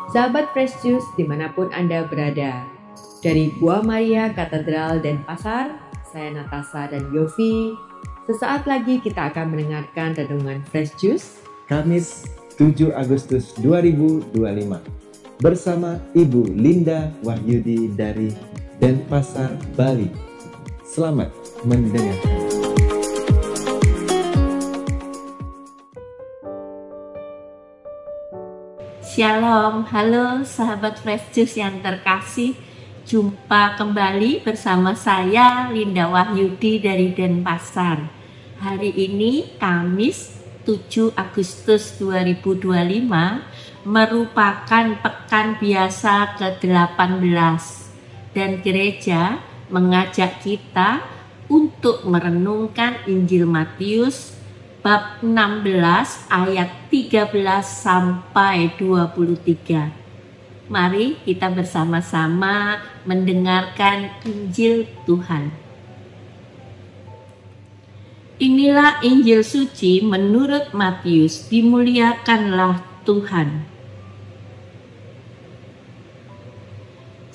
Sahabat Fresh Juice dimanapun Anda berada. Dari Gua Maria Katedral Denpasar, saya Natasha dan Yofi. Sesaat lagi kita akan mendengarkan renungan Fresh Juice Kamis 7 Agustus 2025 bersama Ibu Linda Wahyudi dari Denpasar, Bali. Selamat mendengarkan. Shalom, halo sahabat Fresh Juice yang terkasih. Jumpa kembali bersama saya Linda Wahyudi dari Denpasar. Hari ini Kamis 7 Agustus 2025 merupakan pekan biasa ke-18 dan gereja mengajak kita untuk merenungkan Injil Matius bab 16 ayat 13 sampai 23. Mari kita bersama-sama mendengarkan Injil Tuhan. Inilah Injil suci menurut Matius. Dimuliakanlah Tuhan.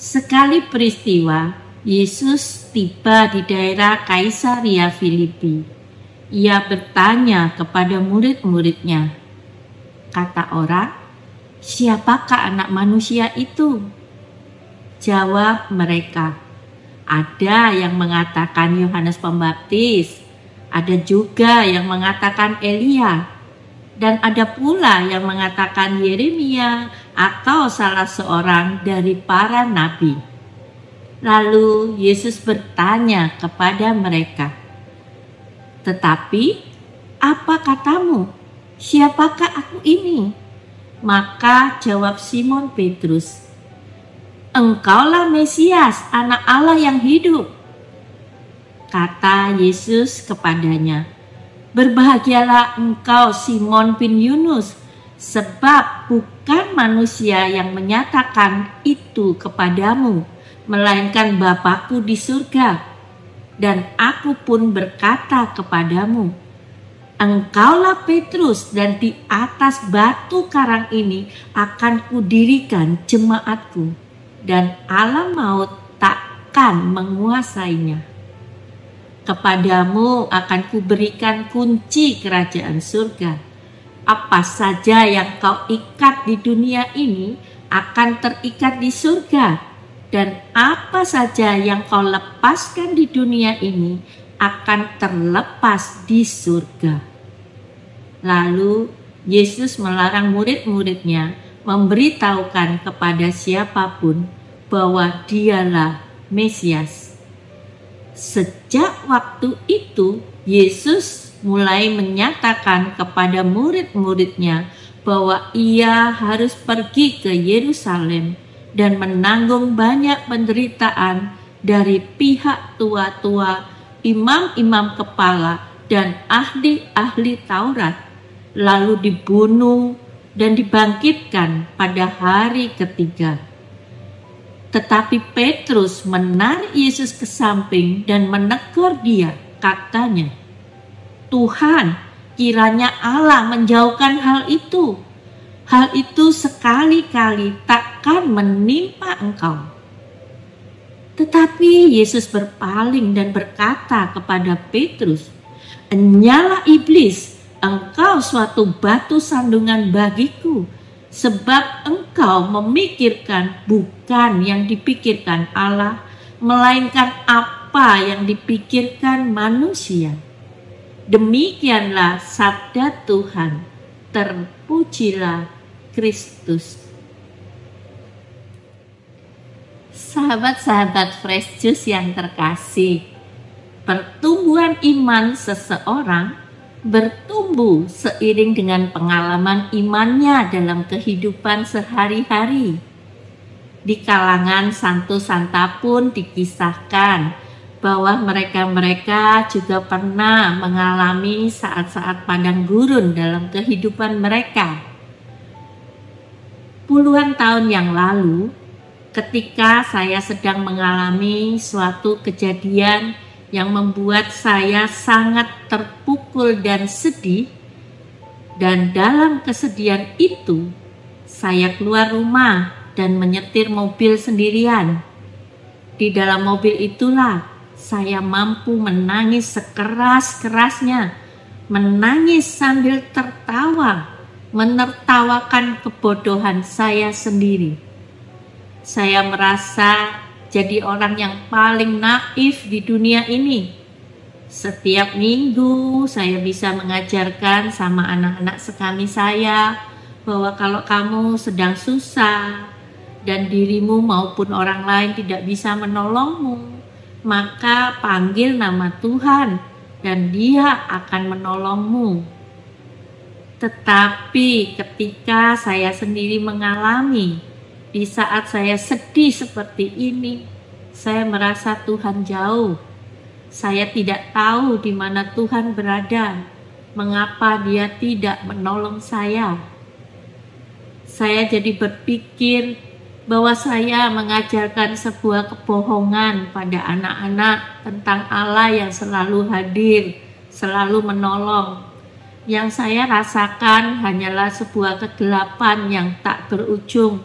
Sekali peristiwa, Yesus tiba di daerah Kaisaria Filipi. Ia bertanya kepada murid-muridnya, kata orang, "Siapakah anak manusia itu?" Jawab mereka, "Ada yang mengatakan Yohanes Pembaptis, ada juga yang mengatakan Elia, dan ada pula yang mengatakan Yeremia atau salah seorang dari para nabi." Lalu Yesus bertanya kepada mereka, "Tetapi apa katamu? Siapakah aku ini?" Maka jawab Simon Petrus, "Engkaulah Mesias, Anak Allah yang hidup." Kata Yesus kepadanya, "Berbahagialah engkau Simon bin Yunus, sebab bukan manusia yang menyatakan itu kepadamu, melainkan Bapa-Ku di surga. Dan aku pun berkata kepadamu, engkaulah Petrus, dan di atas batu karang ini akan kudirikan jemaatku, dan alam maut takkan menguasainya. Kepadamu akan kuberikan kunci kerajaan surga. Apa saja yang kau ikat di dunia ini akan terikat di surga, dan apa saja yang kau lepaskan di dunia ini akan terlepas di surga." Lalu Yesus melarang murid-muridnya memberitahukan kepada siapapun bahwa dialah Mesias. Sejak waktu itu Yesus mulai menyatakan kepada murid-muridnya bahwa ia harus pergi ke Yerusalem dan menanggung banyak penderitaan dari pihak tua-tua, imam-imam kepala, dan ahli-ahli Taurat, lalu dibunuh dan dibangkitkan pada hari ketiga. Tetapi Petrus menarik Yesus ke samping dan menegur dia, katanya, "Tuhan, kiranya Allah menjauhkan hal itu. Hal itu sekali-kali takkan menimpa engkau." Tetapi Yesus berpaling dan berkata kepada Petrus, "Enyalah iblis, engkau suatu batu sandungan bagiku, sebab engkau memikirkan bukan yang dipikirkan Allah, melainkan apa yang dipikirkan manusia." Demikianlah sabda Tuhan. Terpujilah Kristus. Sahabat-sahabat Fresh Juice yang terkasih, pertumbuhan iman seseorang bertumbuh seiring dengan pengalaman imannya dalam kehidupan sehari-hari. Di kalangan santo-santa pun dikisahkan bahwa mereka juga pernah mengalami saat-saat padang gurun dalam kehidupan mereka. Puluhan tahun yang lalu, ketika saya sedang mengalami suatu kejadian yang membuat saya sangat terpukul dan sedih, dan dalam kesedihan itu saya keluar rumah dan menyetir mobil sendirian. Di dalam mobil itulah saya mampu menangis sekeras-kerasnya, menangis sambil tertawa, menertawakan kebodohan saya sendiri. Saya merasa jadi orang yang paling naif di dunia ini. Setiap minggu saya bisa mengajarkan sama anak-anak sekami saya bahwa kalau kamu sedang susah dan dirimu maupun orang lain tidak bisa menolongmu, maka panggil nama Tuhan dan Dia akan menolongmu. Tetapi ketika saya sendiri mengalami di saat saya sedih seperti ini, saya merasa Tuhan jauh. Saya tidak tahu di mana Tuhan berada, mengapa Dia tidak menolong saya. Saya jadi berpikir bahwa saya mengajarkan sebuah kebohongan pada anak-anak tentang Allah yang selalu hadir, selalu menolong. Yang saya rasakan hanyalah sebuah kegelapan yang tak berujung,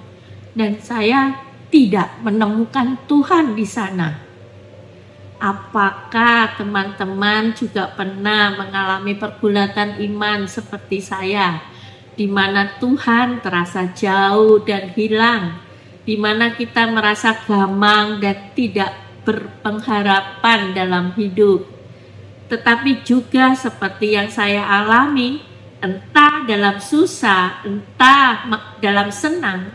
dan saya tidak menemukan Tuhan di sana. Apakah teman-teman juga pernah mengalami pergulatan iman seperti saya, di mana Tuhan terasa jauh dan hilang, di mana kita merasa gamang dan tidak berpengharapan dalam hidup? Tetapi juga seperti yang saya alami, entah dalam susah, entah dalam senang,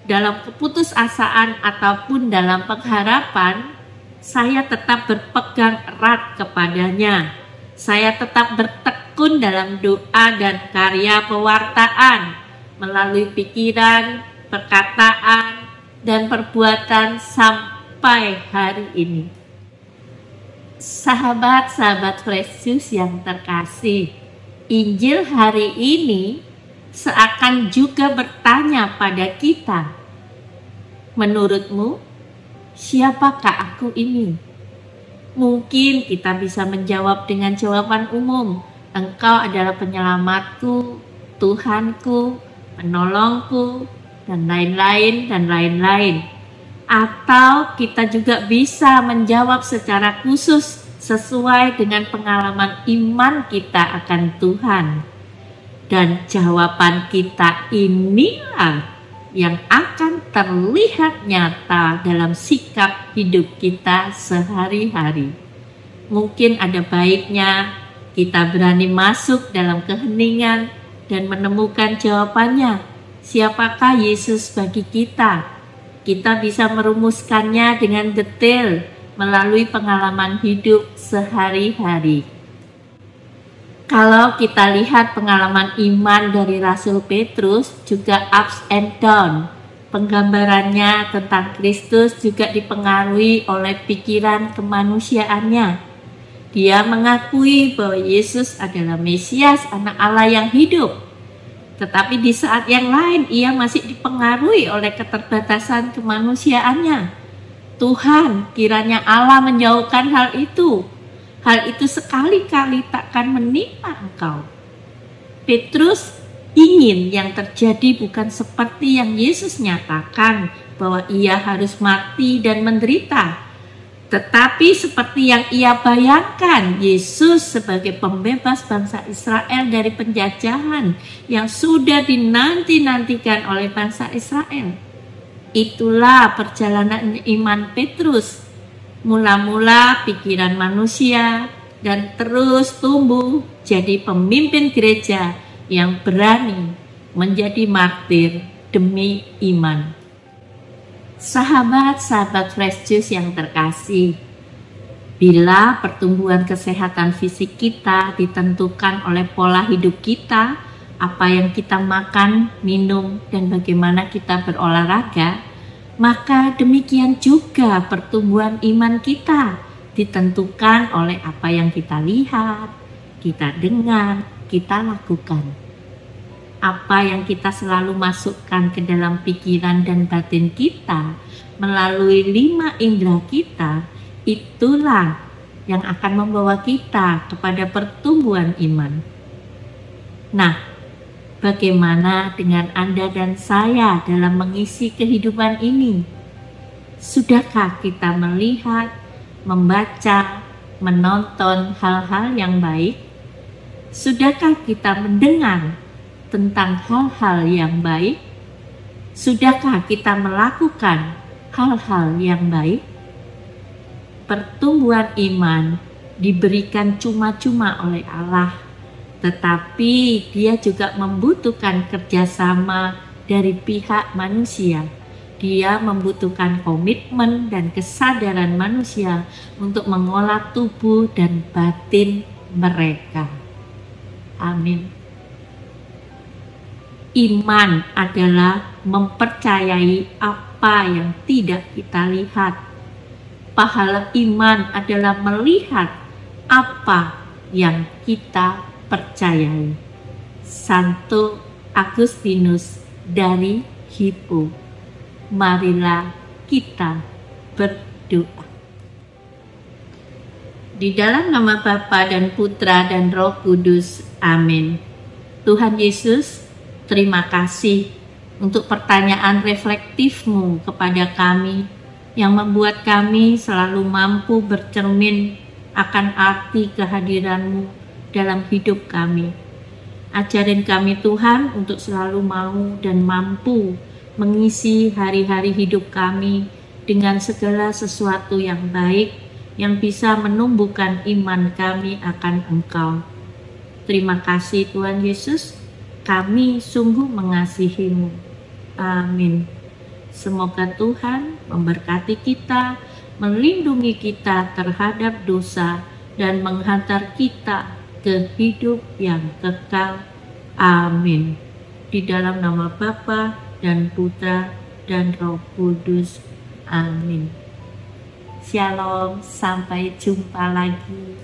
dalam keputusasaan ataupun dalam pengharapan, saya tetap berpegang erat kepadanya. Saya tetap bertekun dalam doa dan karya pewartaan melalui pikiran, perkataan, dan perbuatan sampai hari ini. Sahabat-sahabat Fresh Juice yang terkasih, Injil hari ini seakan juga bertanya pada kita, menurutmu, siapakah aku ini? Mungkin kita bisa menjawab dengan jawaban umum. Engkau adalah penyelamatku, Tuhanku, penolongku, dan lain-lain dan lain-lain. Atau kita juga bisa menjawab secara khusus sesuai dengan pengalaman iman kita akan Tuhan. Dan jawaban kita inilah yang akan terlihat nyata dalam sikap hidup kita sehari-hari. Mungkin ada baiknya kita berani masuk dalam keheningan dan menemukan jawabannya. Siapakah Yesus bagi kita? Kita bisa merumuskannya dengan detail melalui pengalaman hidup sehari-hari. Kalau kita lihat pengalaman iman dari Rasul Petrus juga ups and down. Penggambarannya tentang Kristus juga dipengaruhi oleh pikiran kemanusiaannya. Dia mengakui bahwa Yesus adalah Mesias, anak Allah yang hidup. Tetapi di saat yang lain ia masih dipengaruhi oleh keterbatasan kemanusiaannya. Tuhan, kiranya Allah menjauhkan hal itu. Hal itu sekali-kali takkan menimpa engkau. Petrus ingin yang terjadi bukan seperti yang Yesus nyatakan, bahwa ia harus mati dan menderita, tetapi seperti yang ia bayangkan, Yesus sebagai pembebas bangsa Israel dari penjajahan yang sudah dinanti-nantikan oleh bangsa Israel. Itulah perjalanan iman Petrus. Mula-mula pikiran manusia dan terus tumbuh jadi pemimpin gereja yang berani menjadi martir demi iman. Sahabat-sahabat Fresh Juice yang terkasih, bila pertumbuhan kesehatan fisik kita ditentukan oleh pola hidup kita, apa yang kita makan, minum, dan bagaimana kita berolahraga, maka demikian juga pertumbuhan iman kita ditentukan oleh apa yang kita lihat, kita dengar, kita lakukan. Apa yang kita selalu masukkan ke dalam pikiran dan batin kita melalui 5 indera kita, itulah yang akan membawa kita kepada pertumbuhan iman. Nah, Bagaimana dengan Anda dan saya dalam mengisi kehidupan ini? Sudahkah kita melihat, membaca, menonton hal-hal yang baik? Sudahkah kita mendengar tentang hal-hal yang baik? Sudahkah kita melakukan hal-hal yang baik? Pertumbuhan iman diberikan cuma-cuma oleh Allah, tetapi Dia juga membutuhkan kerjasama dari pihak manusia. Dia membutuhkan komitmen dan kesadaran manusia untuk mengolah tubuh dan batin mereka. Amin. Iman adalah mempercayai apa yang tidak kita lihat. Pahala iman adalah melihat apa yang kita percayai. Santo Agustinus dari Hippo. Marilah kita berdoa. Di dalam nama Bapa dan Putra dan Roh Kudus. Amin. Tuhan Yesus, terima kasih untuk pertanyaan reflektif-Mu kepada kami yang membuat kami selalu mampu bercermin akan arti kehadiran-Mu dalam hidup kami. Ajarin kami Tuhan untuk selalu mau dan mampu mengisi hari-hari hidup kami dengan segala sesuatu yang baik yang bisa menumbuhkan iman kami akan Engkau. Terima kasih Tuhan Yesus, kami sungguh mengasihi-Mu. Amin. Semoga Tuhan memberkati kita, melindungi kita terhadap dosa, dan menghantar kita ke hidup yang kekal. Amin. Di dalam nama Bapa dan Putra dan Roh Kudus. Amin. Shalom, sampai jumpa lagi.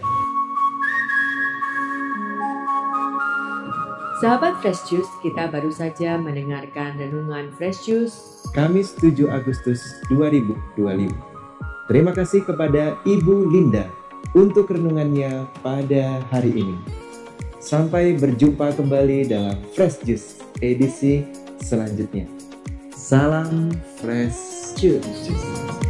Sahabat Fresh Juice, kita baru saja mendengarkan renungan Fresh Juice Kamis 7 Agustus 2025. Terima kasih kepada Ibu Linda untuk renungannya pada hari ini. Sampai berjumpa kembali dalam Fresh Juice edisi selanjutnya. Salam Fresh Juice.